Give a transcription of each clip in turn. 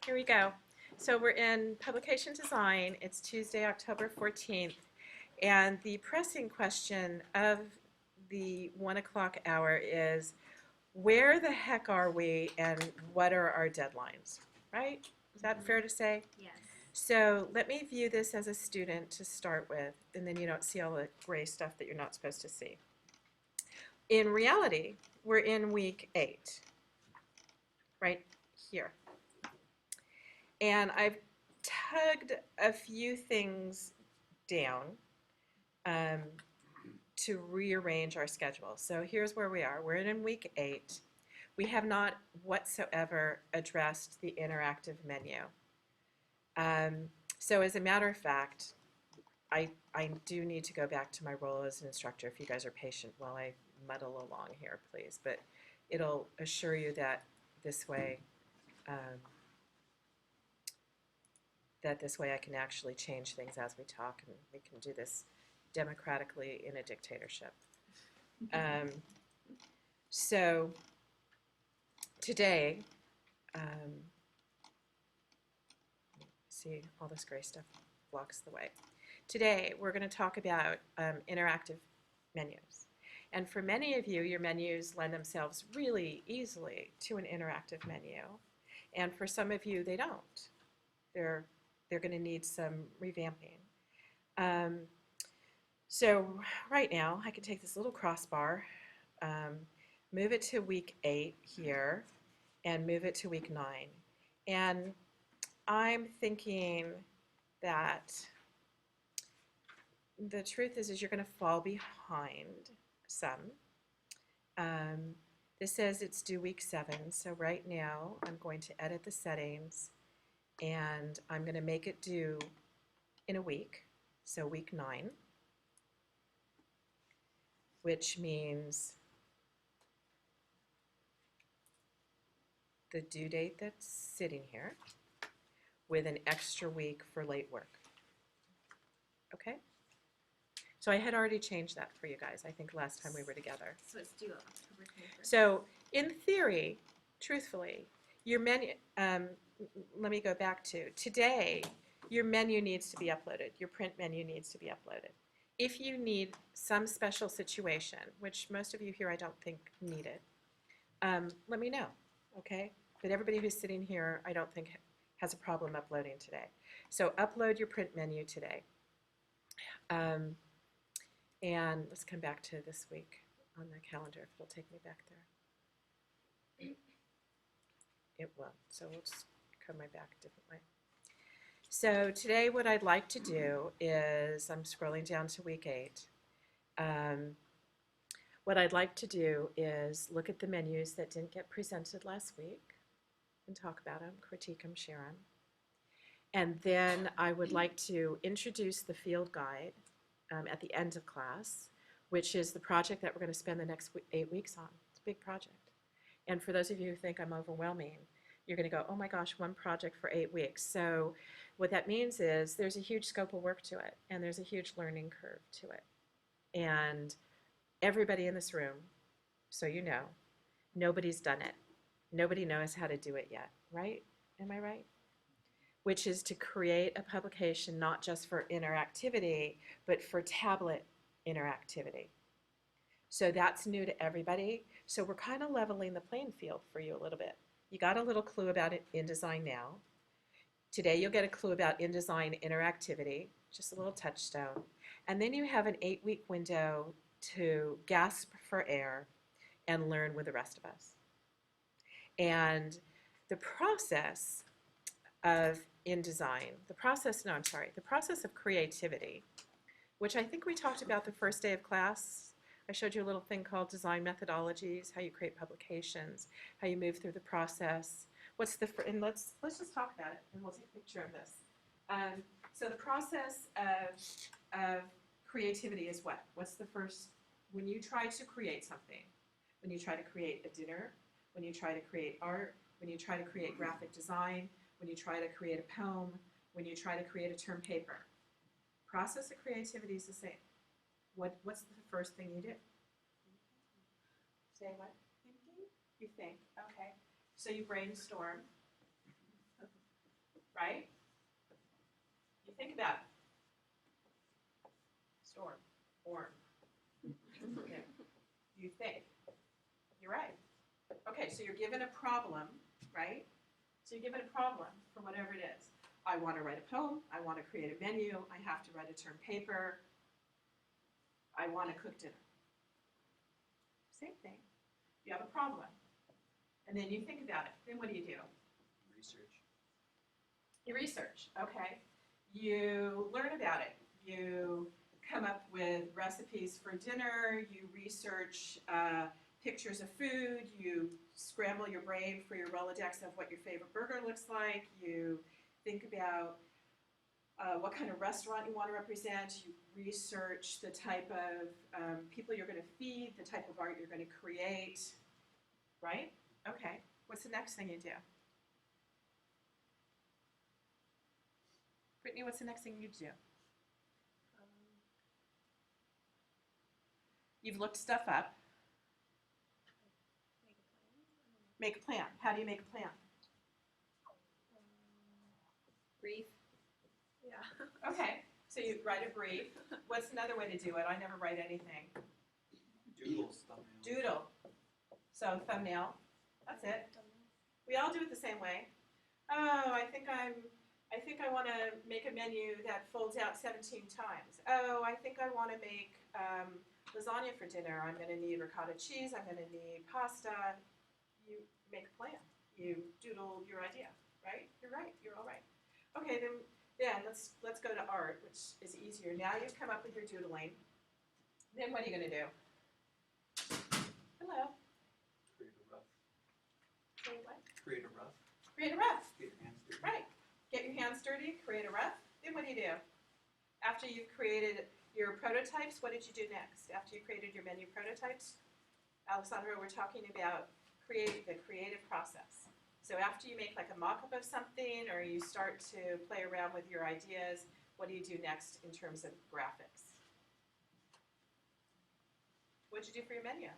Here we go. So we're in publication design. It's Tuesday, October 14th. And the pressing question of the 1 o'clock hour is, where the heck are we and what are our deadlines? Right? Is that fair to say? Yes. So let me view this as a student to start with, and then you don't see all the gray stuff that you're not supposed to see. In reality, we're in week 8, right here. And I've tugged a few things down um, to rearrange our schedule. So here's where we are. We're in week 8. We have not whatsoever addressed the interactive menu. So as a matter of fact, I do need to go back to my role as an instructor if you guys are patient while I muddle along here, please. But it'll assure you that this way um, I can actually change things as we talk, and we can do this democratically in a dictatorship. So today, see, all this gray stuff blocks the way. Today, we're going to talk about interactive menus. And for many of you, your menus lend themselves really easily to an interactive menu. And for some of you, they don't. They're going to need some revamping. So right now, I can take this little crossbar, move it to week 8 here, and move it to week 9. And I'm thinking that the truth is you're going to fall behind some. This says it's due week 7, so right now I'm going to edit the settings, and I'm going to make it due in a week, so week 9, which means the due date that's sitting here with an extra week for late work. Okay? So I had already changed that for you guys, I think, last time we were together. So it's due October 21st. So in theory, truthfully, your menu, let me go back to today, your menu needs to be uploaded. Your print menu needs to be uploaded. If you need some special situation, which most of you here I don't think need it, let me know, okay? But everybody who's sitting here I don't think has a problem uploading today. So upload your print menu today. And let's come back to this week on the calendar, if it'll take me back there. It won't, so we'll just come my back a different way. So today what I'd like to do is, I'm scrolling down to week 8. What I'd like to do is look at the menus that didn't get presented last week and talk about them, critique them, share them. And then I would like to introduce the field guide at the end of class, which is the project that we're going to spend the next 8 weeks on. It's a big project. And for those of you who think I'm overwhelming, you're going to go, oh my gosh, one project for 8 weeks. So what that means is there's a huge scope of work to it, and there's a huge learning curve to it. And everybody in this room, so you know, nobody's done it. Nobody knows how to do it yet, right? Am I right? Which is to create a publication not just for interactivity, but for tablet interactivity. So that's new to everybody. So we're kind of leveling the playing field for you a little bit. You got a little clue about it InDesign now. Today you'll get a clue about InDesign interactivity, just a little touchstone. And then you have an 8-week window to gasp for air and learn with the rest of us. And the process of InDesign, the process of creativity, which I think we talked about the first day of class. I showed you a little thing called design methodologies, how you create publications, how you move through the process. And let's just talk about it, and we'll take a picture of this. So the process of creativity is what? What's the first, when you try to create something, when you try to create a dinner, when you try to create art, when you try to create graphic design, when you try to create a poem, when you try to create a term paper. Process of creativity is the same. What's the first thing you do? Say what? Thinking? You think. Okay. So you brainstorm. right? You think about it. Storm, warm. Yeah. You think. You're right. Okay, so you're given a problem, right? So you're given a problem for whatever it is. I want to write a poem. I want to create a menu. I have to write a term paper. I want to cook dinner. Same thing. You have a problem. And then you think about it. Then what do? Research. You research, okay. You learn about it. You come up with recipes for dinner. You research pictures of food. You scramble your brain for your Rolodex of what your favorite burger looks like. You think about what kind of restaurant you want to represent. You research the type of people you're going to feed, the type of art you're going to create, right? Okay. What's the next thing you do? Brittany, what's the next thing you do? You've looked stuff up. Make a plan. How do you make a plan? Brief. Yeah. Okay, so you write a brief. What's another way to do it? I never write anything. Doodles, thumbnails. Doodle. So thumbnail. That's it. We all do it the same way. Oh, I think I want to make a menu that folds out 17 times. Oh, I think I want to make lasagna for dinner. I'm going to need ricotta cheese. I'm going to need pasta. You make a plan. You doodle your idea, right? You're right. You're all right. Okay, then let's go to art, which is easier. Now you've come up with your doodling. Then what are you going to do? Hello. Create a rough. Say what? Create a rough. Create a rough. Get your hands dirty. Right. Get your hands dirty, create a rough. Then what do? After you've created your prototypes, what did you do next? After you created your menu prototypes, Alessandra, we're talking about the creative process. So after you make like a mock-up of something or you start to play around with your ideas, what do you do next in terms of graphics? What did you do for your menu?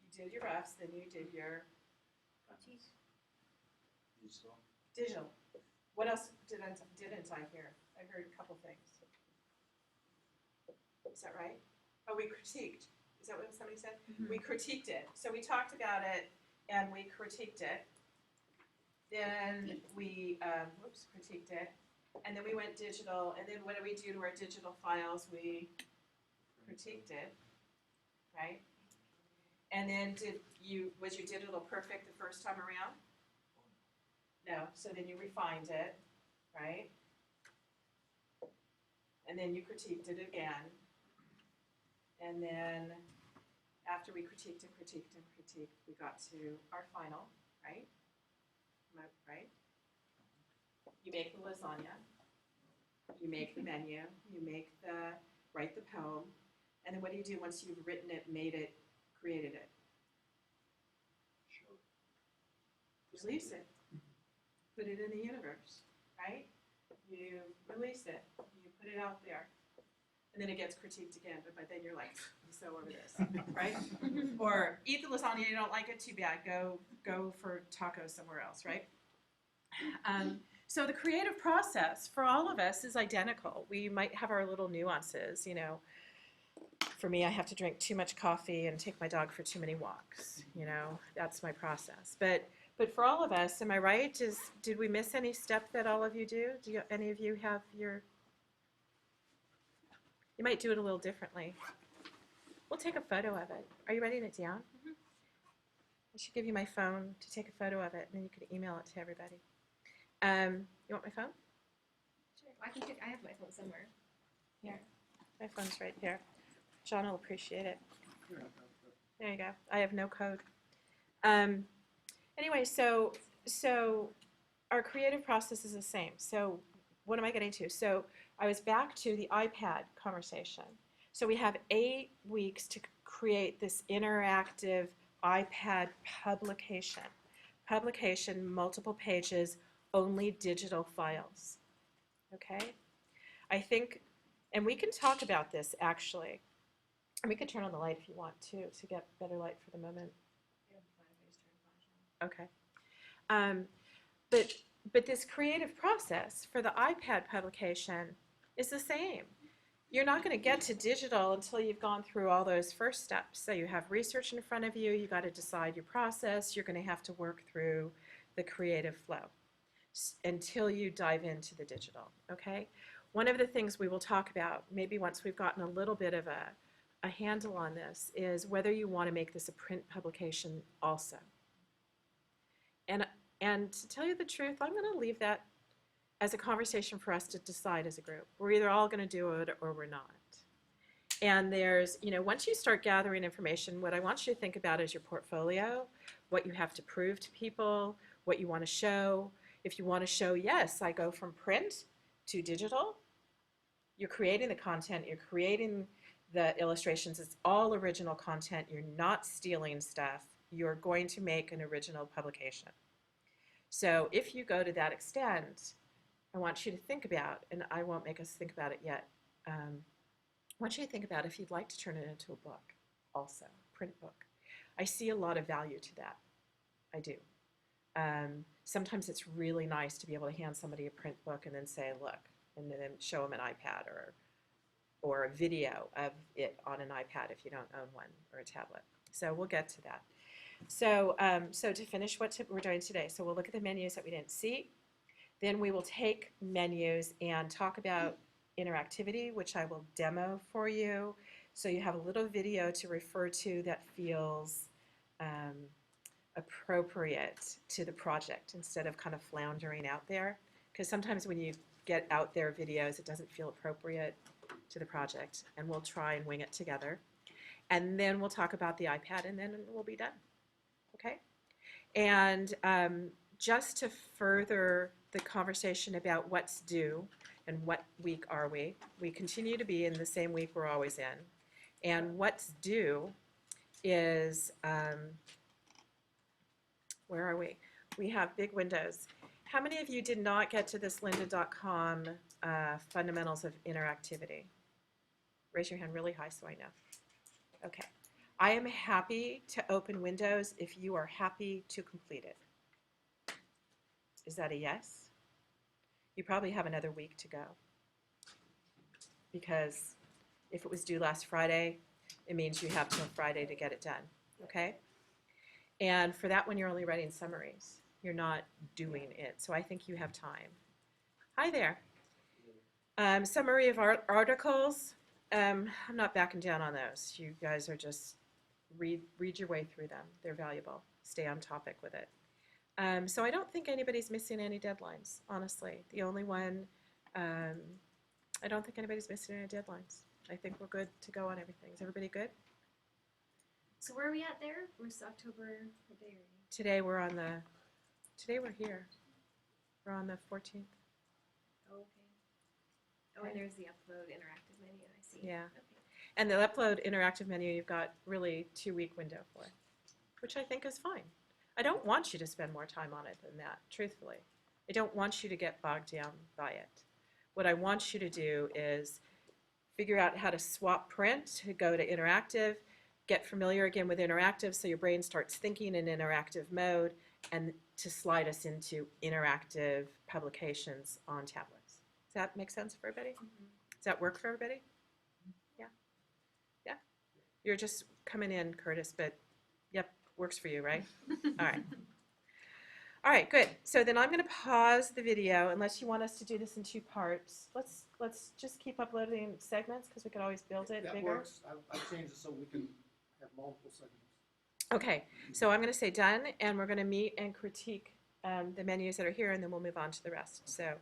You did your roughs, then you did your Digital. digital. What else didn't I hear? I heard a couple things. Is that right? Oh, we critiqued. Is that what somebody said? Mm-hmm. We critiqued it. So we talked about it and we critiqued it. Then we critiqued it. And then we went digital. And then what did we do to our digital files? We critiqued it, right? And then was your digital perfect the first time around? No, so then you refined it, right? And then you critiqued it again. And then after we critiqued and critiqued and critiqued, we got to our final, right? Right? You make the lasagna, you make the menu, write the poem, and then what do you do once you've written it, made it, created it? Show. Release it. Put it in the universe, right? You release it, you put it out there, and then it gets critiqued again, but by then you're like, I'm so over this, right? Or eat the lasagna, you don't like it, too bad, go for tacos somewhere else, right? So the creative process for all of us is identical. We might have our little nuances, you know. For me, I have to drink too much coffee and take my dog for too many walks, you know, that's my process. But for all of us, am I right? Did we miss any step that all of you do? Any of you have you might do it a little differently. We'll take a photo of it. Are you writing it down? Mm-hmm. I should give you my phone to take a photo of it, and then you can email it to everybody. You want my phone? Sure. I have my phone somewhere. Here. My phone's right here. John will appreciate it. There you go. I have no code. Anyway, so our creative process is the same. So what am I getting to? So I was back to the iPad conversation. So we have 8 weeks to create this interactive iPad publication. Publication, multiple pages, only digital files. Okay? I think, and we can talk about this actually. And we can turn on the light if you want to get better light for the moment. Okay. But this creative process for the iPad publication is the same. You're not going to get to digital until you've gone through all those first steps. So you have research in front of you, you got to decide your process, you're going to have to work through the creative flow until you dive into the digital, okay? One of the things we will talk about, maybe once we've gotten a little bit of a handle on this, is whether you want to make this a print publication also. And to tell you the truth, I'm going to leave that as a conversation for us to decide as a group. We're either all going to do it or we're not. And there's, once you start gathering information, what I want you to think about is your portfolio, what you have to prove to people, what you want to show. If you want to show, yes, I go from print to digital, you're creating the content, you're creating the illustrations, it's all original content, you're not stealing stuff, you're going to make an original publication. So if you go to that extent, I want you to think about, and I won't make us think about it yet, I want you to think about if you'd like to turn it into a book also, print book. I see a lot of value to that. I do. Sometimes it's really nice to be able to hand somebody a print book and then say, look, and then show them an iPad or a video of it on an iPad if you don't own one, or a tablet. So we'll get to that. So to finish what we're doing today, so we'll look at the menus that we didn't see. Then we will take menus and talk about interactivity, which I will demo for you. So you have a little video to refer to that feels appropriate to the project instead of kind of floundering out there. Because sometimes when you get out there videos, it doesn't feel appropriate to the project. And we'll try and wing it together. And then we'll talk about the iPad, and then we'll be done. Okay? And just to further the conversation about what's due and what week are we continue to be in the same week we're always in. And what's due is, where are we? We have big windows. How many of you did not get to this lynda.com fundamentals of interactivity? Raise your hand really high so I know. Okay. I am happy to open Windows if you are happy to complete it. Is that a yes? You probably have another week to go. Because if it was due last Friday, it means you have till Friday to get it done. Okay? And for that one, you're only writing summaries. You're not doing it. So I think you have time. Hi there. Summary of articles. I'm not backing down on those. You guys are just read your way through them. They're valuable. Stay on topic with it. So I don't think anybody's missing any deadlines, honestly. The only one, I don't think anybody's missing any deadlines. I think we're good to go on everything. Is everybody good? So where are we at there? We're October, what day are we? Today we're here. We're on the 14th. Oh, okay. Oh, and there's the upload interactive menu, I see. Yeah. Okay. And the upload interactive menu, you've got really 2-week window for, which I think is fine. I don't want you to spend more time on it than that, truthfully. I don't want you to get bogged down by it. What I want you to do is figure out how to swap print, to go to interactive, get familiar again with interactive so your brain starts thinking in interactive mode, and to slide us into interactive publications on tablets. Does that make sense for everybody? Mm-hmm. Does that work for everybody? Yeah? Yeah? You're just coming in, Curtis, but yep, works for you, right? All right. All right, good. So then I'm going to pause the video, unless you want us to do this in 2 parts. Let's just keep uploading segments, because we could always build it That bigger. works. I've changed it so we can have multiple segments. Okay, so I'm going to say done, and we're going to meet and critique the menus that are here, and then we'll move on to the rest. So